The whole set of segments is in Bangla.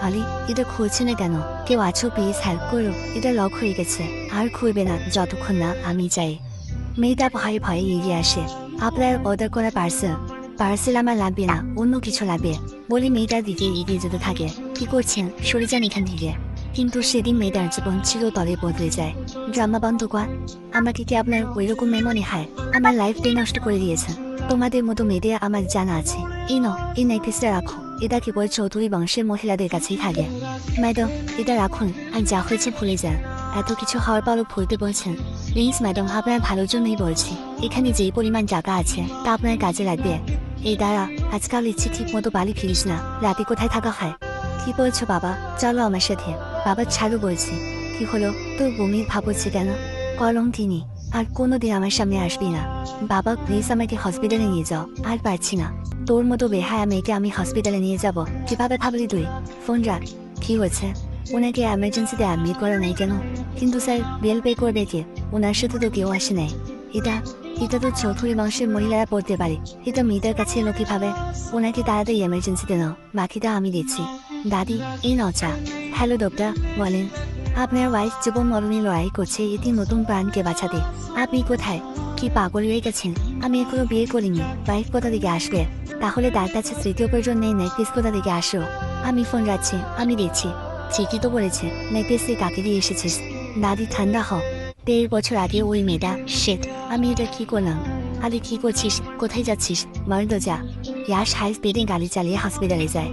আলি, এটা খুলছে না কেন? কেউ আছো? প্লিজ হেল্প করো, এটা লক হয়ে গেছে। আর খুলবে না যতক্ষণ না আমি চাই। মেয়েটা ভয়ে ভয়ে এগিয়ে আসে। আপনার অর্ডার করা পার্সেল আমার লাগবে না, অন্য কিছু লাগবে বলে মেয়েটার দিকে এগিয়ে যেতে থাকে। কি করছেন? সরে যান এখান থেকে। কিন্তু সেদিন মেয়েটার জীবন চিরতরে বদলে যায়। ড্রামা বন্ধ কর। আমাকে কি আপনার ওইরকম মনে হয়? আমার লাইফটাই নষ্ট করে দিয়েছেন। তোমাদের মতো মেয়েদের আমার জানা আছে। এই এই নেকলেসটা রাখো, এটা কেবল চৌধুরী বংশের মহিলাদের কাছেই থাকে। ম্যাডাম, এটা রাখুন, আর যা হয়েছে ভুলে যান। এত কিছু হওয়ার পরও ভুলতে বলছেন? প্লিজ ম্যাডাম, আপনার ভালোর জন্যই বলছি। এখানে যেই পরিমাণ টাকা আছে তা আপনার কাজে লাগবে। এই দাঁড়া, আজকাল ইচ্ছে ঠিক মতো বাড়ি ফিরিস না, রাতে কোথায় থাকা হয়? কি বলছো বাবা? চলো আমার সাথে। বাবা ছাড়ো বলছি। কি হলো, তোর বমির ভাব হচ্ছে কেন? কলম তিনি আর কোনোদিন আমার সামনে আসবি না। বাবা প্লিজ আমাকে হসপিটালে নিয়ে যাও, আর পারছি না। তোর মতো বেহায়া মেয়েকে আমি হসপিটালে নিয়ে যাব? কিভাবে ভাবলি তুই? ফোন রাখ। কি হয়েছে? ওনাকে এমার্জেন্সিতে অ্যাডমিট করা নাই কেন? কিন্তু স্যার, বিল পে করবে কে? ওনার সাথে তো কেউ আসে নাই। এটা এটা তো চৌধুরী বংশের মহিলারা পড়তে পারে। এটা মেয়েদের কাছে এলো কিভাবে? ওনাকে তাড়াতাড়ি এমার্জেন্সিতে নাও, বাকিটা আমি দিচ্ছি। দাদি, এই নাও চা। হ্যালো ডক্টর, বলেন। আপনার ওয়াইফ জীবন মরণে লড়াই করছে এটি নতুন প্রাণকে বাঁচাতে। আপনি কোথায়? কি পাগল হয়ে গেছেন? আমি এখনো বিয়ে করিনি। ওয়াইফ কোথা থেকে আসবে? তাহলে তার কাছে তৃতীয় প্রয়োজন নেই, নেকলেস কোথা থেকে আসো? আমি ফোন রাখছি, আমি দেখছি। ঠিকই তো বলেছে, নেকলেসে কাকে দিয়ে এসেছিস? দাদি ঠান্ডা হ। 1.5 বছর আগে ওই মেয়েটা শেট। আমি এটা কি করলাম? আরে কি করছিস? কোথায় যাচ্ছিস? মারলো যা। ইয়াস হাই স্পিডে গাড়ি চালিয়ে হসপিটালে যায়।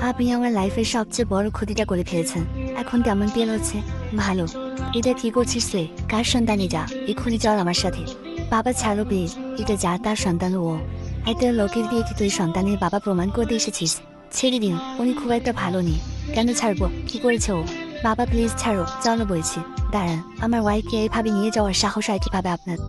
আপনি আমার লাইফের সবচেয়ে বড় ক্ষতিটা করে ফেলেছেন। এখন কেমন ফিল হচ্ছে? ভালো। এটা কি করছিস রে? কার সন্তান এটা? এক্ষুনি চল আমার সাথে। বাবা ছাড়ো প্লিজ, এটা যা তার সন্তান ও। একটা লোকের দিয়ে কি তুই সন্তানের বাবা প্রমাণ করতে এসেছিস? ছেড়ে দিন, উনি খুব একটা ভালো নেই। কেন ছাড়বো? কি করেছে ও? বাবা প্লিজ ছাড়ো, চলো বলছি। দাঁড়ান, আমার ওয়াইফকে এইভাবে নিয়ে যাওয়ার সাহস হয় কিভাবে আপনার?